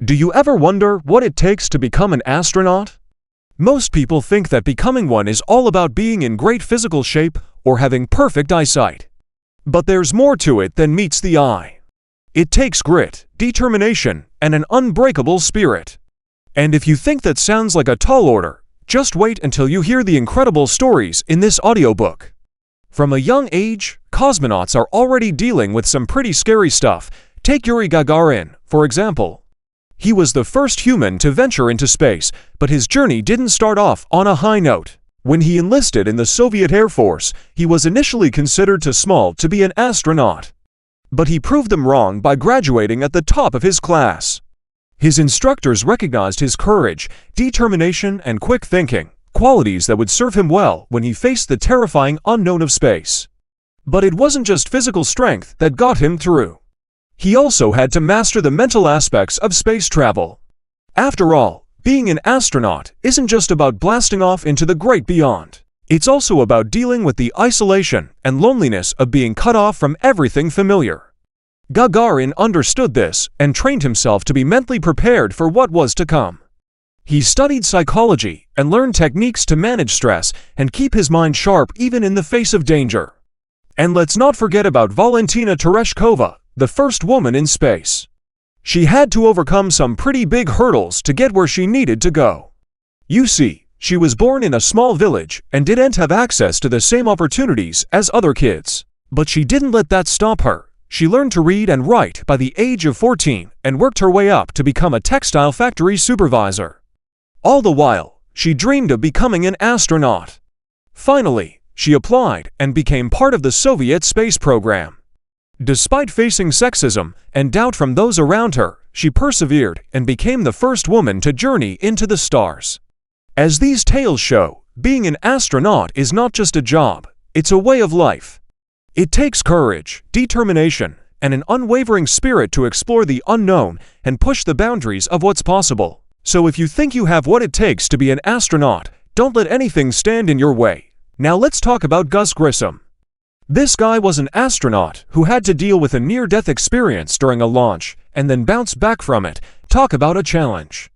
Do you ever wonder what it takes to become an astronaut? Most people think that becoming one is all about being in great physical shape or having perfect eyesight. But there's more to it than meets the eye. It takes grit, determination, and an unbreakable spirit. And if you think that sounds like a tall order, just wait until you hear the incredible stories in this audiobook. From a young age, cosmonauts are already dealing with some pretty scary stuff. Take Yuri Gagarin, for example. He was the first human to venture into space, but his journey didn't start off on a high note. When he enlisted in the Soviet Air Force, he was initially considered too small to be an astronaut. But he proved them wrong by graduating at the top of his class. His instructors recognized his courage, determination, and quick thinking, qualities that would serve him well when he faced the terrifying unknown of space. But it wasn't just physical strength that got him through. He also had to master the mental aspects of space travel. After all, being an astronaut isn't just about blasting off into the great beyond. It's also about dealing with the isolation and loneliness of being cut off from everything familiar. Gagarin understood this and trained himself to be mentally prepared for what was to come. He studied psychology and learned techniques to manage stress and keep his mind sharp even in the face of danger. And let's not forget about Valentina Tereshkova, the first woman in space. She had to overcome some pretty big hurdles to get where she needed to go. You see, she was born in a small village and didn't have access to the same opportunities as other kids. But she didn't let that stop her. She learned to read and write by the age of 14 and worked her way up to become a textile factory supervisor. All the while, she dreamed of becoming an astronaut. Finally, she applied and became part of the Soviet space program. Despite facing sexism and doubt from those around her, she persevered and became the first woman to journey into the stars. As these tales show, being an astronaut is not just a job, it's a way of life. It takes courage, determination, and an unwavering spirit to explore the unknown and push the boundaries of what's possible. So if you think you have what it takes to be an astronaut, don't let anything stand in your way. Now let's talk about Gus Grissom. This guy was an astronaut who had to deal with a near-death experience during a launch and then bounce back from it. Talk about a challenge.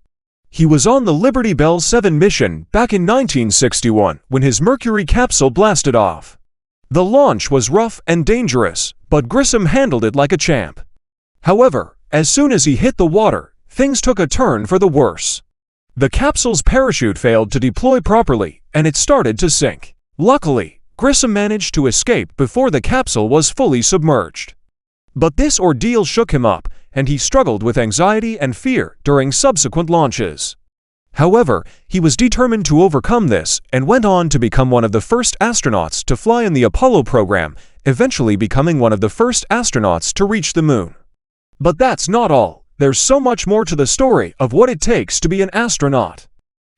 He was on the Liberty Bell 7 mission back in 1961 when his Mercury capsule blasted off. The launch was rough and dangerous, but Grissom handled it like a champ. However, as soon as he hit the water, things took a turn for the worse. The capsule's parachute failed to deploy properly, and it started to sink. Luckily, Grissom managed to escape before the capsule was fully submerged. But this ordeal shook him up, and he struggled with anxiety and fear during subsequent launches. However, he was determined to overcome this and went on to become one of the first astronauts to fly in the Apollo program, eventually becoming one of the first astronauts to reach the moon. But that's not all. There's so much more to the story of what it takes to be an astronaut.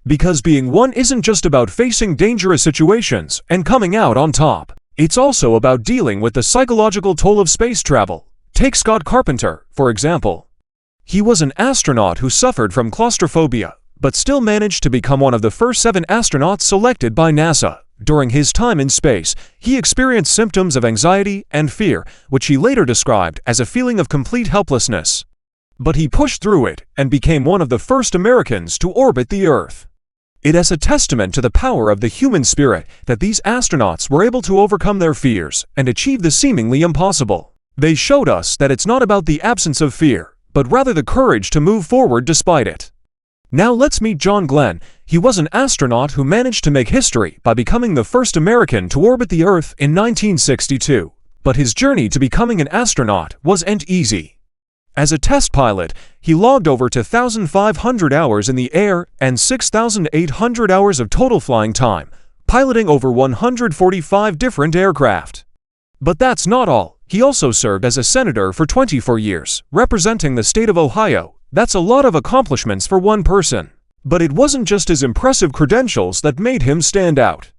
Because being one isn't just about facing dangerous situations and coming out on top. It's also about dealing with the psychological toll of space travel. Take Scott Carpenter, for example. He was an astronaut who suffered from claustrophobia, but still managed to become one of the first 7 astronauts selected by NASA. During his time in space, he experienced symptoms of anxiety and fear, which he later described as a feeling of complete helplessness. But he pushed through it and became one of the first Americans to orbit the Earth. It is a testament to the power of the human spirit that these astronauts were able to overcome their fears and achieve the seemingly impossible. They showed us that it's not about the absence of fear, but rather the courage to move forward despite it. Now let's meet John Glenn. He was an astronaut who managed to make history by becoming the first American to orbit the Earth in 1962. But his journey to becoming an astronaut wasn't easy. As a test pilot, he logged over 2,500 hours in the air and 6,800 hours of total flying time, piloting over 145 different aircraft. But that's not all. He also served as a senator for 24 years, representing the state of Ohio. That's a lot of accomplishments for one person. But it wasn't just his impressive credentials that made him stand out.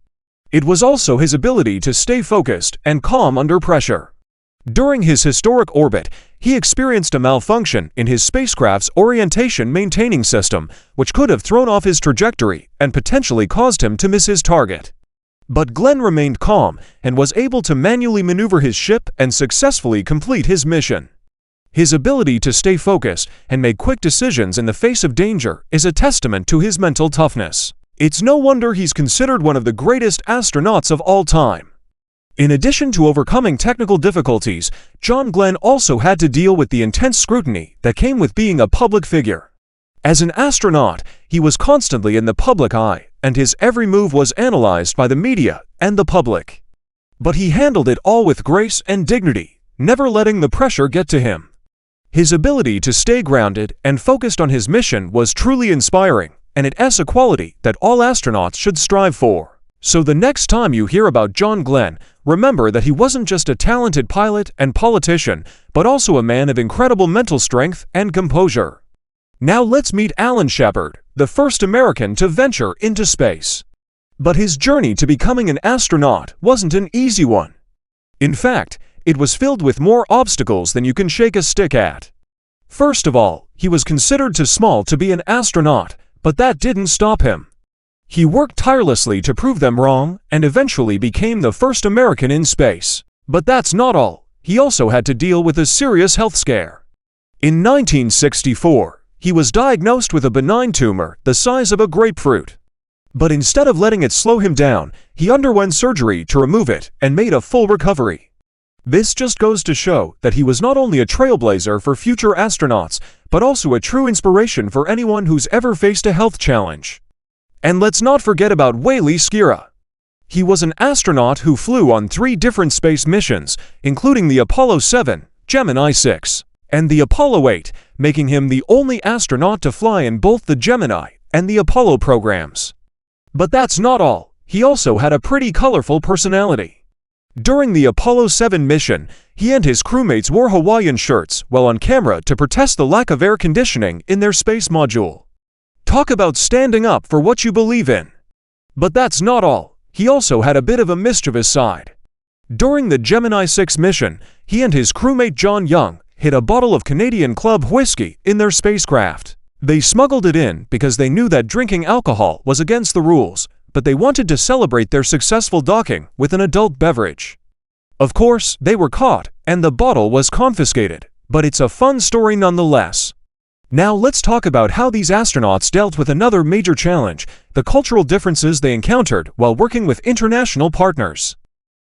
It was also his ability to stay focused and calm under pressure. During his historic orbit, he experienced a malfunction in his spacecraft's orientation maintaining system, which could have thrown off his trajectory and potentially caused him to miss his target. But Glenn remained calm and was able to manually maneuver his ship and successfully complete his mission. His ability to stay focused and make quick decisions in the face of danger is a testament to his mental toughness. It's no wonder he's considered one of the greatest astronauts of all time. In addition to overcoming technical difficulties, John Glenn also had to deal with the intense scrutiny that came with being a public figure. As an astronaut, he was constantly in the public eye, and his every move was analyzed by the media and the public. But he handled it all with grace and dignity, never letting the pressure get to him. His ability to stay grounded and focused on his mission was truly inspiring, and it's a quality that all astronauts should strive for. So the next time you hear about John Glenn, remember that he wasn't just a talented pilot and politician, but also a man of incredible mental strength and composure. Now let's meet Alan Shepard, the first American to venture into space. But his journey to becoming an astronaut wasn't an easy one. In fact, it was filled with more obstacles than you can shake a stick at. First of all, he was considered too small to be an astronaut, but that didn't stop him. He worked tirelessly to prove them wrong and eventually became the first American in space. But that's not all. He also had to deal with a serious health scare. In 1964, he was diagnosed with a benign tumor the size of a grapefruit. But instead of letting it slow him down, he underwent surgery to remove it and made a full recovery. This just goes to show that he was not only a trailblazer for future astronauts, but also a true inspiration for anyone who's ever faced a health challenge. And let's not forget about Wally Schirra. He was an astronaut who flew on 3 different space missions, including the Apollo 7, Gemini 6, and the Apollo 8, making him the only astronaut to fly in both the Gemini and the Apollo programs. But that's not all. He also had a pretty colorful personality. During the Apollo 7 mission, he and his crewmates wore Hawaiian shirts while on camera to protest the lack of air conditioning in their space module. Talk about standing up for what you believe in. But that's not all. He also had a bit of a mischievous side. During the Gemini 6 mission, he and his crewmate John Young hid a bottle of Canadian Club whiskey in their spacecraft. They smuggled it in because they knew that drinking alcohol was against the rules, but they wanted to celebrate their successful docking with an adult beverage. Of course, they were caught, and the bottle was confiscated, but it's a fun story nonetheless. Now let's talk about how these astronauts dealt with another major challenge, the cultural differences they encountered while working with international partners.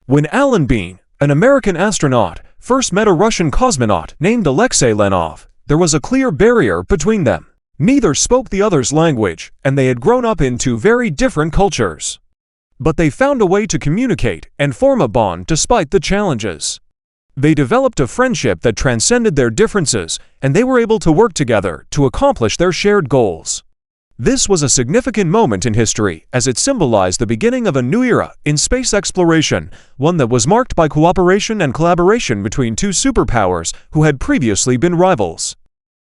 When Alan Bean, an American astronaut, first met a Russian cosmonaut named Alexei Leonov, there was a clear barrier between them. Neither spoke the other's language, and they had grown up in 2 very different cultures. But they found a way to communicate and form a bond despite the challenges. They developed a friendship that transcended their differences, and they were able to work together to accomplish their shared goals. This was a significant moment in history as it symbolized the beginning of a new era in space exploration, one that was marked by cooperation and collaboration between 2 superpowers who had previously been rivals.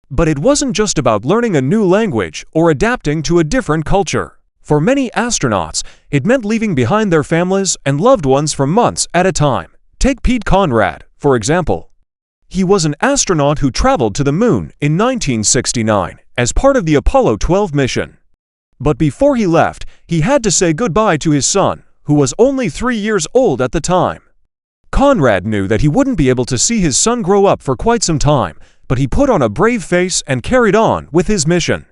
But it wasn't just about learning a new language or adapting to a different culture. For many astronauts, it meant leaving behind their families and loved ones for months at a time. Take Pete Conrad, for example. He was an astronaut who traveled to the moon in 1969 as part of the Apollo 12 mission. But before he left, he had to say goodbye to his son, who was only 3 years old at the time. Conrad knew that he wouldn't be able to see his son grow up for quite some time, but he put on a brave face and carried on with his mission.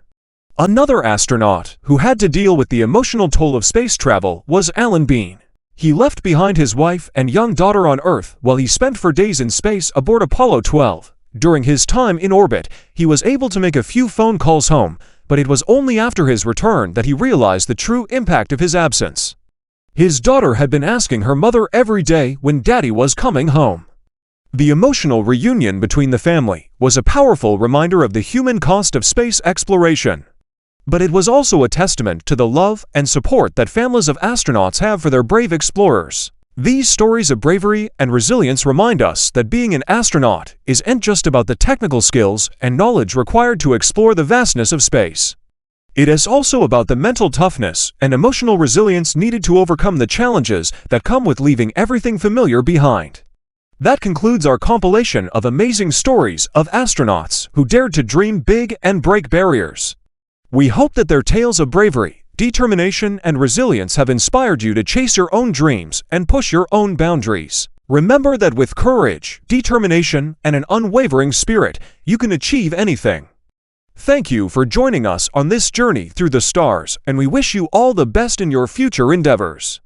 Another astronaut who had to deal with the emotional toll of space travel was Alan Bean. He left behind his wife and young daughter on Earth while he spent 4 days in space aboard Apollo 12. During his time in orbit, he was able to make a few phone calls home, but it was only after his return that he realized the true impact of his absence. His daughter had been asking her mother every day when Daddy was coming home. The emotional reunion between the family was a powerful reminder of the human cost of space exploration. But it was also a testament to the love and support that families of astronauts have for their brave explorers. These stories of bravery and resilience remind us that being an astronaut isn't just about the technical skills and knowledge required to explore the vastness of space. It is also about the mental toughness and emotional resilience needed to overcome the challenges that come with leaving everything familiar behind. That concludes our compilation of amazing stories of astronauts who dared to dream big and break barriers. We hope that their tales of bravery, determination, and resilience have inspired you to chase your own dreams and push your own boundaries. Remember that with courage, determination, and an unwavering spirit, you can achieve anything. Thank you for joining us on this journey through the stars, and we wish you all the best in your future endeavors.